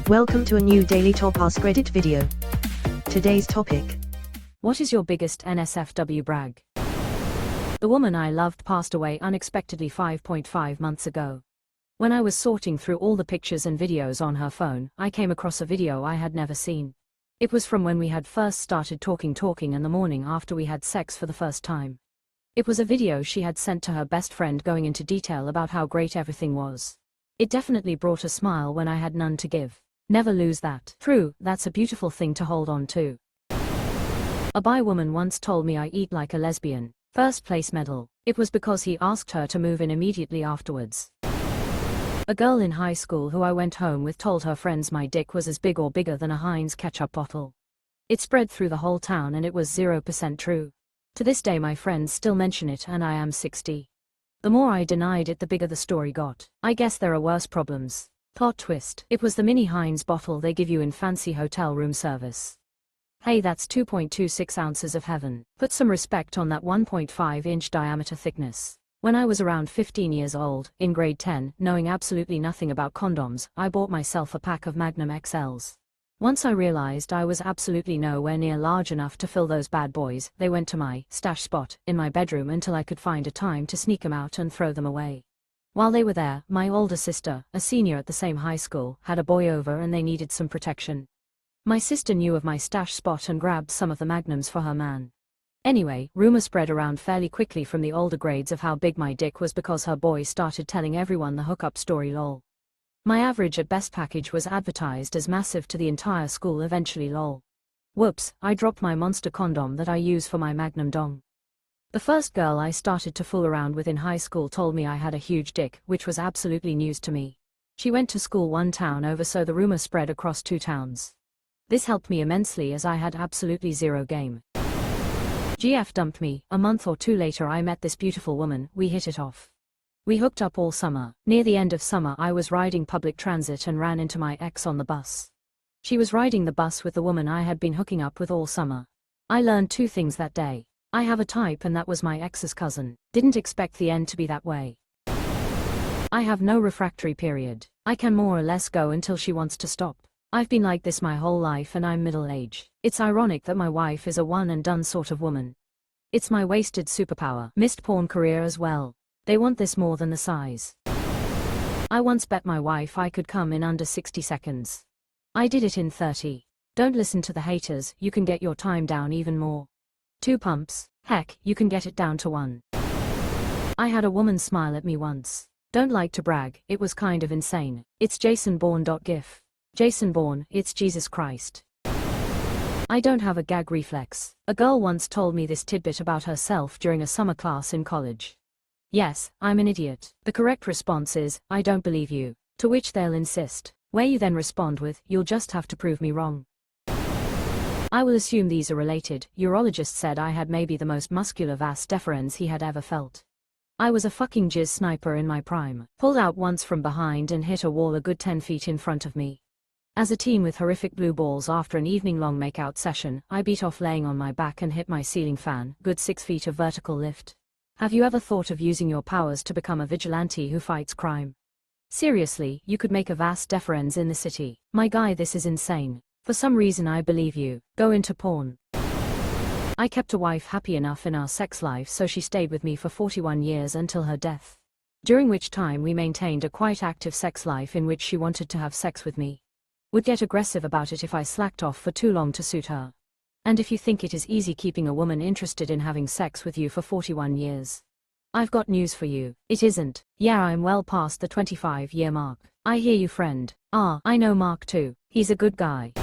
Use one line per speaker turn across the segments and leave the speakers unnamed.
Welcome to a new Daily Top AskReddit video. Today's topic.
What is your biggest NSFW brag? The woman I loved passed away unexpectedly 5.5 months ago. When I was sorting through all the pictures and videos on her phone, I came across a video I had never seen. It was from when we had first started talking and the morning after we had sex for the first time. It was a video she had sent to her best friend going into detail about how great everything was. It definitely brought a smile when I had none to give. Never lose that. True, that's a beautiful thing to hold on to. A bi woman once told me I eat like a lesbian. First place medal. It was because he asked her to move in immediately afterwards. A girl in high school who I went home with told her friends my dick was as big or bigger than a Heinz ketchup bottle. It spread through the whole town and it was 0% true. To this day my friends still mention it and I am 60. The more I denied it, the bigger the story got. I guess there are worse problems. Plot twist. It was the mini Heinz bottle they give you in fancy hotel room service. Hey, that's 2.26 ounces of heaven. Put some respect on that 1.5-inch diameter thickness. When I was around 15 years old, in grade 10, knowing absolutely nothing about condoms, I bought myself a pack of Magnum XLs. Once I realized I was absolutely nowhere near large enough to fill those bad boys, they went to my stash spot in my bedroom until I could find a time to sneak them out and throw them away. While they were there, my older sister, a senior at the same high school, had a boy over and they needed some protection. My sister knew of my stash spot and grabbed some of the Magnums for her man. Anyway, rumor spread around fairly quickly from the older grades of how big my dick was because her boy started telling everyone the hookup story lol. My average at best package was advertised as massive to the entire school eventually lol. Whoops, I dropped my monster condom that I use for my Magnum dong. The first girl I started to fool around with in high school told me I had a huge dick, which was absolutely news to me. She went to school one town over, so the rumor spread across 2 towns. This helped me immensely as I had absolutely zero game. GF dumped me. A month or 2 later I met this beautiful woman, we hit it off. We hooked up all summer. Near the end of summer I was riding public transit and ran into my ex on the bus. She was riding the bus with the woman I had been hooking up with all summer. I learned 2 things that day. I have a type and that was my ex's cousin. Didn't expect the end to be that way. I have no refractory period. I can more or less go until she wants to stop. I've been like this my whole life and I'm middle-aged. It's ironic that my wife is a one and done sort of woman. It's my wasted superpower. Missed porn career as well. They want this more than the size. I once bet my wife I could come in under 60 seconds. I did it in 30. Don't listen to the haters, you can get your time down even more. 2 pumps, heck, you can get it down to 1. I had a woman smile at me once. Don't like to brag, it was kind of insane. It's Jason Bourne. GIF. Jason Bourne, it's Jesus Christ. I don't have a gag reflex. A girl once told me this tidbit about herself during a summer class in college. Yes, I'm an idiot. The correct response is, I don't believe you. To which they'll insist. Where you then respond with, you'll just have to prove me wrong. I will assume these are related. Urologist said I had maybe the most muscular vas deferens he had ever felt. I was a fucking jizz sniper in my prime. Pulled out once from behind and hit a wall a good 10 feet in front of me. As a teen with horrific blue balls after an evening-long makeout session, I beat off laying on my back and hit my ceiling fan, good 6 feet of vertical lift. Have you ever thought of using your powers to become a vigilante who fights crime? Seriously, you could make a vas deferens in the city. My guy, this is insane. For some reason I believe you. Go into porn. I kept a wife happy enough in our sex life so she stayed with me for 41 years until her death. During which time we maintained a quite active sex life in which she wanted to have sex with me. Would get aggressive about it if I slacked off for too long to suit her. And if you think it is easy keeping a woman interested in having sex with you for 41 years. I've got news for you. It isn't. Yeah, I'm well past the 25-year mark. I hear you, friend. I know Mark too. He's a good guy.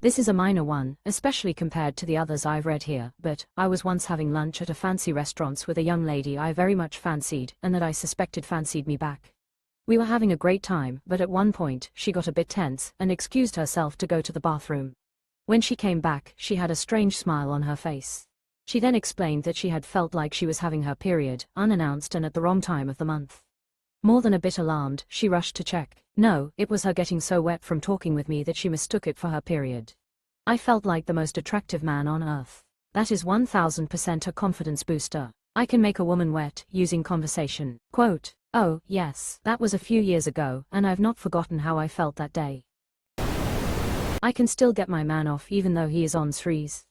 This is a minor one, especially compared to the others I've read here, but I was once having lunch at a fancy restaurant with a young lady I very much fancied and that I suspected fancied me back. We were having a great time, but at one point, she got a bit tense and excused herself to go to the bathroom. When she came back, she had a strange smile on her face. She then explained that she had felt like she was having her period, unannounced and at the wrong time of the month. More than a bit alarmed, she rushed to check. No, it was her getting so wet from talking with me that she mistook it for her period. I felt like the most attractive man on earth. That is 1000% a confidence booster. I can make a woman wet using conversation. Quote, oh, yes, that was a few years ago, and I've not forgotten how I felt that day. I can still get my man off even though he is on threes.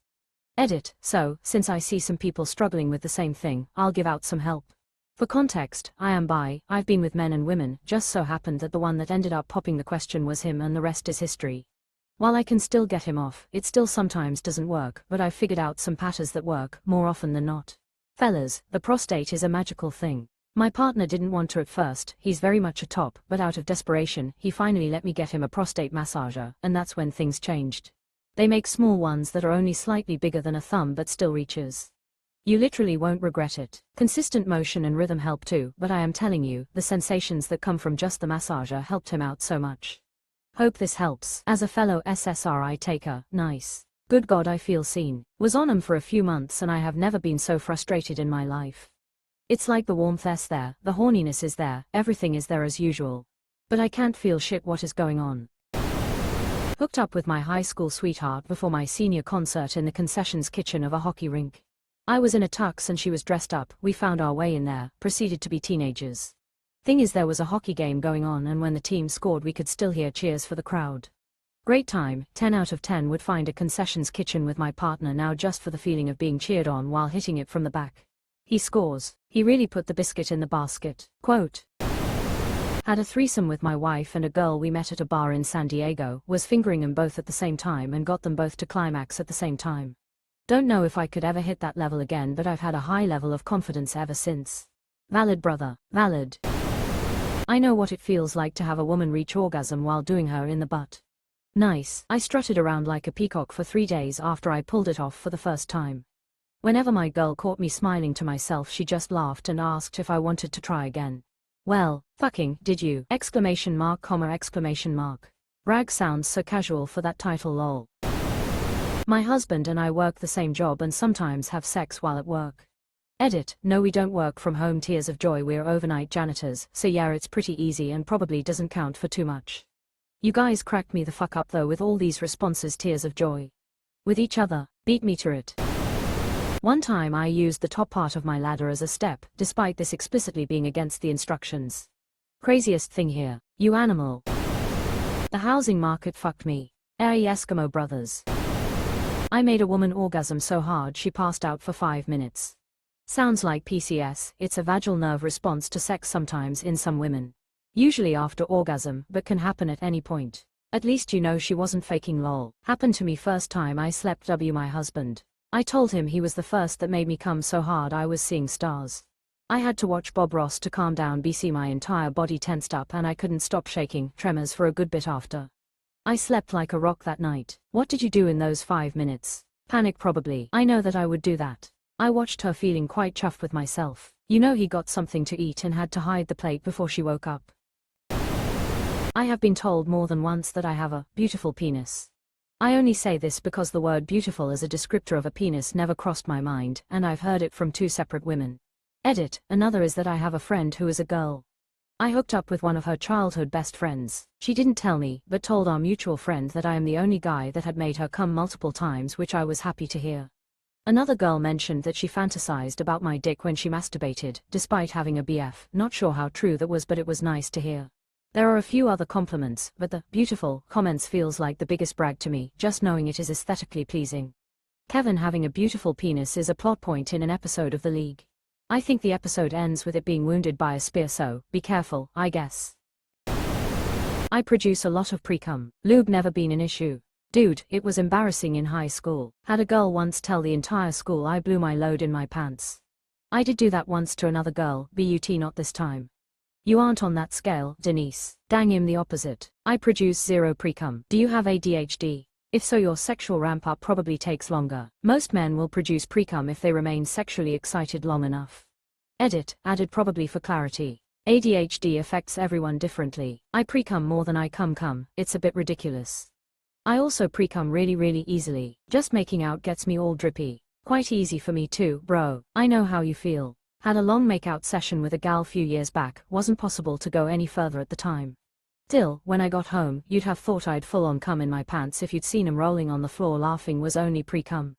Edit. So, since I see some people struggling with the same thing, I'll give out some help. For context, I am bi, I've been with men and women, just so happened that the one that ended up popping the question was him and the rest is history. While I can still get him off, it still sometimes doesn't work, but I've figured out some patterns that work, more often than not. Fellas, the prostate is a magical thing. My partner didn't want to at first, he's very much a top, but out of desperation, he finally let me get him a prostate massager, and that's when things changed. They make small ones that are only slightly bigger than a thumb but still reaches. You literally won't regret it. Consistent motion and rhythm help too, but I am telling you, the sensations that come from just the massager helped him out so much. Hope this helps. As a fellow SSRI taker, nice. Good God, I feel seen. Was on 'em for a few months and I have never been so frustrated in my life. It's like the warmth is there, the horniness is there, everything is there as usual. But I can't feel shit what is going on. Hooked up with my high school sweetheart before my senior concert in the concessions kitchen of a hockey rink. I was in a tux and she was dressed up, we found our way in there, proceeded to be teenagers. Thing is there was a hockey game going on and when the team scored we could still hear cheers for the crowd. Great time, 10 out of 10 would find a concessions kitchen with my partner now just for the feeling of being cheered on while hitting it from the back. He scores. He really put the biscuit in the basket. Quote. Had a threesome with my wife and a girl we met at a bar in San Diego, was fingering them both at the same time and got them both to climax at the same time. Don't know if I could ever hit that level again, but I've had a high level of confidence ever since. Valid brother, valid. I know what it feels like to have a woman reach orgasm while doing her in the butt. Nice. I strutted around like a peacock for 3 days after I pulled it off for the first time. Whenever my girl caught me smiling to myself she just laughed and asked if I wanted to try again. Well, fucking, did you? Exclamation mark, comma, exclamation mark. Brag sounds so casual for that title lol. My husband and I work the same job and sometimes have sex while at work. Edit. No, we don't work from home, tears of joy, we're overnight janitors, so yeah, it's pretty easy and probably doesn't count for too much. You guys cracked me the fuck up though with all these responses, tears of joy. With each other, beat me to it. One time I used the top part of my ladder as a step, despite this explicitly being against the instructions. Craziest thing here. You animal. The housing market fucked me. Hey Eskimo brothers. I made a woman orgasm so hard she passed out for 5 minutes. Sounds like PCS, it's a vagal nerve response to sex sometimes in some women. Usually after orgasm, but can happen at any point. At least you know she wasn't faking lol. Happened to me first time I slept w my husband. I told him he was the first that made me come so hard I was seeing stars. I had to watch Bob Ross to calm down BC, my entire body tensed up and I couldn't stop shaking, tremors for a good bit after. I slept like a rock that night. What did you do in those 5 minutes? Panic probably. I know that I would do that. I watched her feeling quite chuffed with myself. You know he got something to eat and had to hide the plate before she woke up. I have been told more than once that I have a beautiful penis. I only say this because the word beautiful as a descriptor of a penis never crossed my mind, and I've heard it from 2 separate women. Edit. Another is that I have a friend who is a girl. I hooked up with one of her childhood best friends. She didn't tell me, but told our mutual friend that I am the only guy that had made her come multiple times, which I was happy to hear. Another girl mentioned that she fantasized about my dick when she masturbated, despite having a BF. Not sure how true that was, but it was nice to hear. There are a few other compliments, but the beautiful comments feels like the biggest brag to me, just knowing it is aesthetically pleasing. Kevin having a beautiful penis is a plot point in an episode of The League. I think the episode ends with it being wounded by a spear, so be careful, I guess. I produce a lot of pre-cum. Lube never been an issue. Dude, it was embarrassing in high school. Had a girl once tell the entire school I blew my load in my pants. I did do that once to another girl, but not this time. You aren't on that scale, Denise. Dang, him the opposite. I produce 0 pre-cum. Do you have ADHD? If so, your sexual ramp-up probably takes longer. Most men will produce pre-cum if they remain sexually excited long enough. Edit, added probably for clarity. ADHD affects everyone differently. I pre-cum more than I cum, it's a bit ridiculous. I also pre-cum really easily. Just making out gets me all drippy. Quite easy for me too, bro. I know how you feel. Had a long make-out session with a gal few years back, wasn't possible to go any further at the time. Still, when I got home, you'd have thought I'd full-on cum in my pants if you'd seen him rolling on the floor laughing was only pre-cum.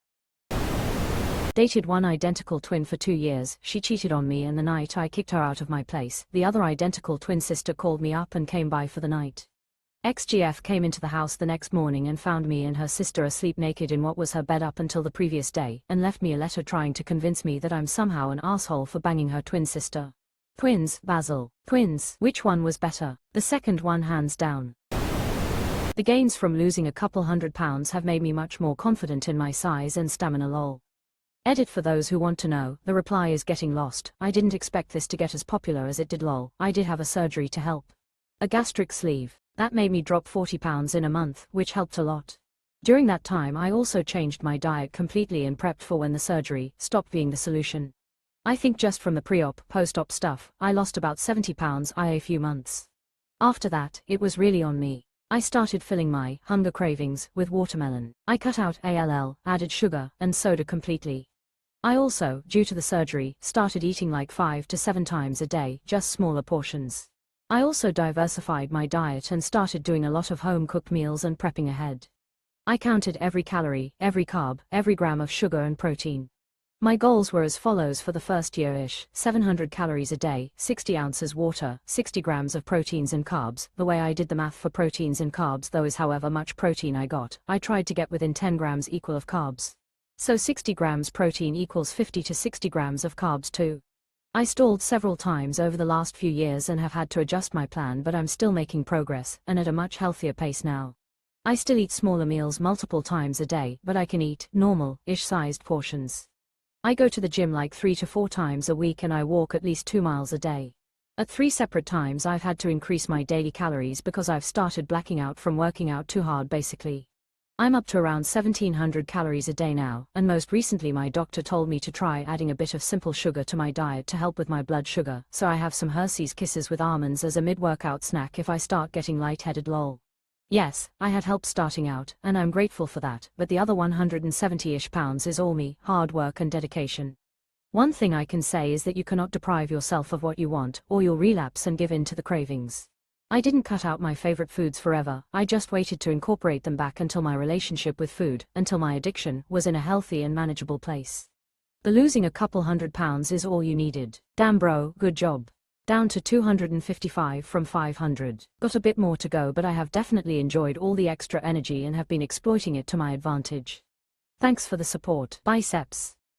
Dated one identical twin for 2 years, she cheated on me and the night I kicked her out of my place, the other identical twin sister called me up and came by for the night. XGF came into the house the next morning and found me and her sister asleep naked in what was her bed up until the previous day, and left me a letter trying to convince me that I'm somehow an asshole for banging her twin sister. Twins, Basil. Twins. Which one was better? The second one, hands down. The gains from losing a couple £100 have made me much more confident in my size and stamina lol. Edit for those who want to know, the reply is getting lost. I didn't expect this to get as popular as it did lol. I did have a surgery to help. A gastric sleeve. That made me drop 40 pounds in a month, which helped a lot. During that time I also changed my diet completely and prepped for when the surgery stopped being the solution. I think just from the pre-op, post-op stuff, I lost about 70 pounds in a few months. After that, it was really on me. I started filling my hunger cravings with watermelon. I cut out added sugar and soda completely. I also, due to the surgery, started eating like 5 to 7 times a day, just smaller portions. I also diversified my diet and started doing a lot of home-cooked meals and prepping ahead. I counted every calorie, every carb, every gram of sugar and protein. My goals were as follows for the first year-ish: 700 calories a day, 60 ounces water, 60 grams of proteins and carbs. The way I did the math for proteins and carbs though is however much protein I got, I tried to get within 10 grams equal of carbs. So 60 grams protein equals 50 to 60 grams of carbs too. I stalled several times over the last few years and have had to adjust my plan, but I'm still making progress, and at a much healthier pace now. I still eat smaller meals multiple times a day, but I can eat normal-ish sized portions. I go to the gym like 3 to 4 times a week and I walk at least 2 miles a day. At 3 separate times I've had to increase my daily calories because I've started blacking out from working out too hard basically. I'm up to around 1700 calories a day now, and most recently my doctor told me to try adding a bit of simple sugar to my diet to help with my blood sugar, so I have some Hershey's Kisses with almonds as a mid-workout snack if I start getting lightheaded lol. Yes, I had help starting out, and I'm grateful for that, but the other 170-ish pounds is all me, hard work and dedication. One thing I can say is that you cannot deprive yourself of what you want, or you'll relapse and give in to the cravings. I didn't cut out my favorite foods forever, I just waited to incorporate them back until my relationship with food, until my addiction, was in a healthy and manageable place. The losing a couple £100 is all you needed. Damn bro, good job. Down to 255 from 500. Got a bit more to go, but I have definitely enjoyed all the extra energy and have been exploiting it to my advantage. Thanks for the support. Biceps.